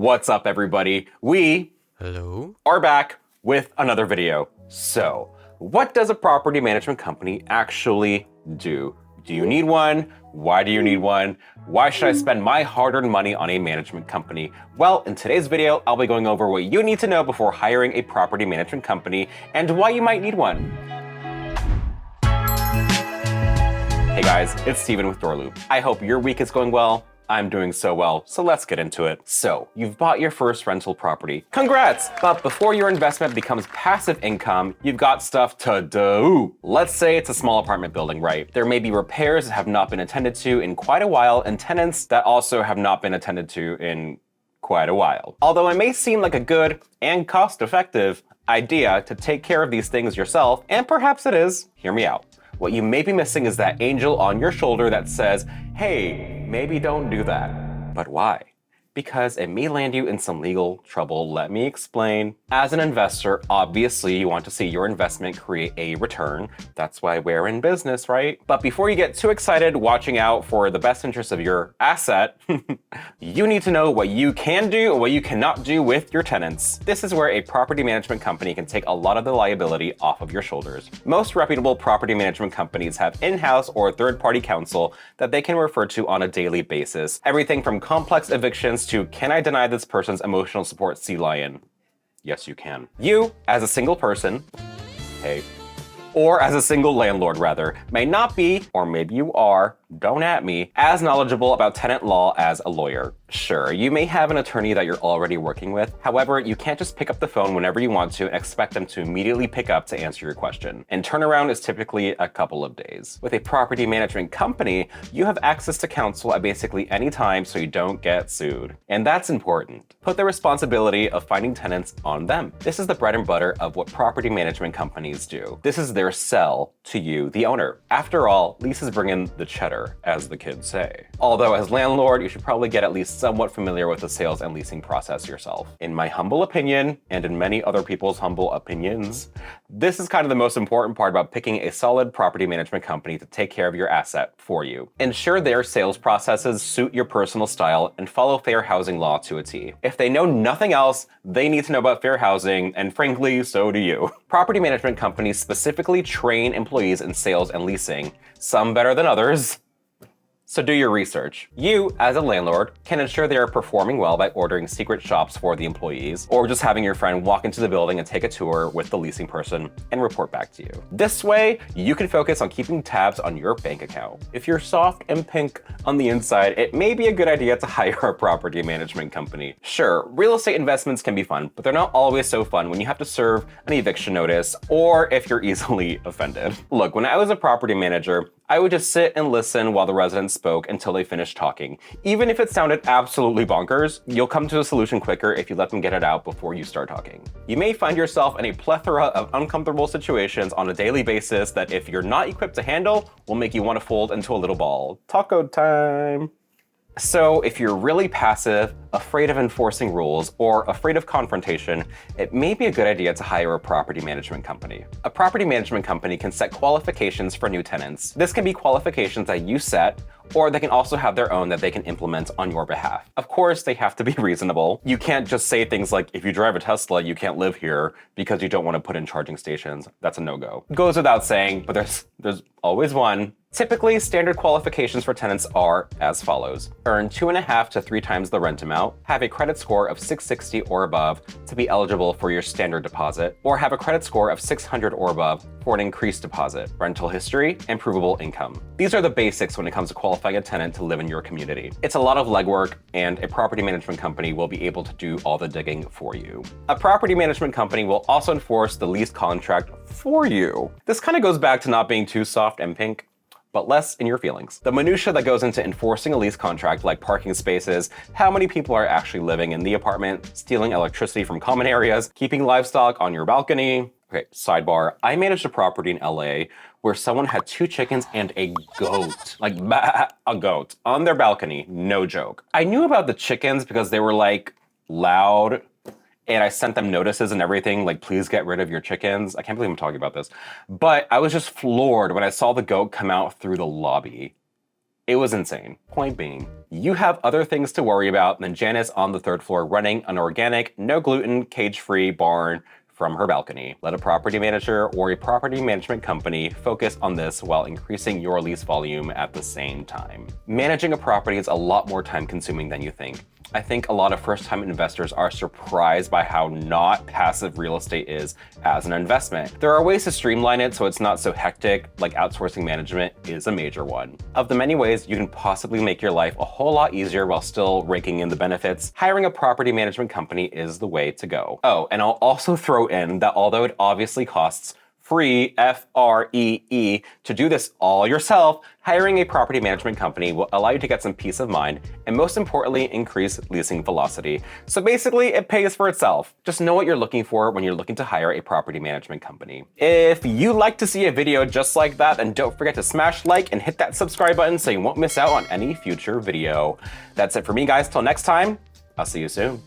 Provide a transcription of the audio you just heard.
What's up, everybody? We Hello? are back with another video. So, what does a property management company actually do? Do you need one? Why do you need one? Why should I spend my hard-earned money on a management company? Well, in today's video, I'll be going over what you need to know before hiring a property management company and why you might need one. Hey guys, it's Steven with DoorLoop. I hope your week is going well. I'm doing so well, so let's get into it. So, you've bought your first rental property. Congrats! But before your investment becomes passive income, you've got stuff to do. Let's say it's a small apartment building, right? There may be repairs that have not been attended to in quite a while and tenants that also have not been attended to in quite a while. Although it may seem like a good and cost-effective idea to take care of these things yourself, and perhaps it is, hear me out. What you may be missing is that angel on your shoulder that says, hey, maybe don't do that. But why? Because it may land you in some legal trouble. Let me explain. As an investor, obviously you want to see your investment create a return. That's why we're in business, right? But before you get too excited watching out for the best interest of your asset, you need to know what you can do and what you cannot do with your tenants. This is where a property management company can take a lot of the liability off of your shoulders. Most reputable property management companies have in-house or third-party counsel that they can refer to on a daily basis. Everything from complex evictions to can I deny this person's emotional support sea lion? Yes, you can. You, as a single person, hey, or as a single landlord rather, may not be, or maybe you are, don't at me, as knowledgeable about tenant law as a lawyer. Sure, you may have an attorney that you're already working with. However, you can't just pick up the phone whenever you want to and expect them to immediately pick up to answer your question. And turnaround is typically a couple of days. With a property management company, you have access to counsel at basically any time so you don't get sued. And that's important. Put the responsibility of finding tenants on them. This is the bread and butter of what property management companies do. This is their sell to you, the owner. After all, leases bring in the cheddar, as the kids say. Although as landlord, you should probably get at least somewhat familiar with the sales and leasing process yourself. In my humble opinion, and in many other people's humble opinions, this is kind of the most important part about picking a solid property management company to take care of your asset for you. Ensure their sales processes suit your personal style and follow fair housing law to a T. If they know nothing else, they need to know about fair housing, and frankly, so do you. Property management companies specifically train employees in sales and leasing, some better than others. So do your research. You, as a landlord, can ensure they are performing well by ordering secret shops for the employees, or just having your friend walk into the building and take a tour with the leasing person and report back to you. This way, you can focus on keeping tabs on your bank account. If you're soft and pink on the inside, it may be a good idea to hire a property management company. Sure, real estate investments can be fun, but they're not always so fun when you have to serve an eviction notice or if you're easily offended. Look, when I was a property manager, I would just sit and listen while the residents spoke until they finished talking. Even if it sounded absolutely bonkers, you'll come to a solution quicker if you let them get it out before you start talking. You may find yourself in a plethora of uncomfortable situations on a daily basis that if you're not equipped to handle, will make you want to fold into a little ball. Taco time. So if you're really passive, afraid of enforcing rules, or afraid of confrontation, it may be a good idea to hire a property management company. A property management company can set qualifications for new tenants. This can be qualifications that you set, or they can also have their own that they can implement on your behalf. Of course, they have to be reasonable. You can't just say things like, if you drive a Tesla, you can't live here because you don't want to put in charging stations. That's a no-go. Goes without saying, but there's always one. Typically, standard qualifications for tenants are as follows. Earn 2.5 to 3 times the rent amount, have a credit score of 660 or above to be eligible for your standard deposit, or have a credit score of 600 or above for an increased deposit, rental history, and provable income. These are the basics when it comes to qualifying a tenant to live in your community. It's a lot of legwork, and a property management company will be able to do all the digging for you. A property management company will also enforce the lease contract for you. This kind of goes back to not being too soft and pink, but less in your feelings. The minutia that goes into enforcing a lease contract, like parking spaces, how many people are actually living in the apartment, stealing electricity from common areas, keeping livestock on your balcony. Okay, sidebar, I managed a property in LA where someone had 2 chickens and a goat, like a goat, on their balcony, no joke. I knew about the chickens because they were like loud, and I sent them notices and everything, like, please get rid of your chickens. I can't believe I'm talking about this. But I was just floored when I saw the goat come out through the lobby. It was insane. Point being, you have other things to worry about than Janice on the 3rd floor running an organic, no gluten, cage-free barn from her balcony. Let a property manager or a property management company focus on this while increasing your lease volume at the same time. Managing a property is a lot more time consuming than you think. I think a lot of first-time investors are surprised by how not passive real estate is as an investment. There are ways to streamline it so it's not so hectic, like outsourcing management is a major one. Of the many ways you can possibly make your life a whole lot easier while still raking in the benefits, hiring a property management company is the way to go. Oh, and I'll also throw in that although it obviously costs free, F-R-E-E, to do this all yourself, hiring a property management company will allow you to get some peace of mind and most importantly, increase leasing velocity. So basically, it pays for itself. Just know what you're looking for when you're looking to hire a property management company. If you like to see a video just like that, then don't forget to smash like and hit that subscribe button so you won't miss out on any future video. That's it for me, guys. Till next time, I'll see you soon.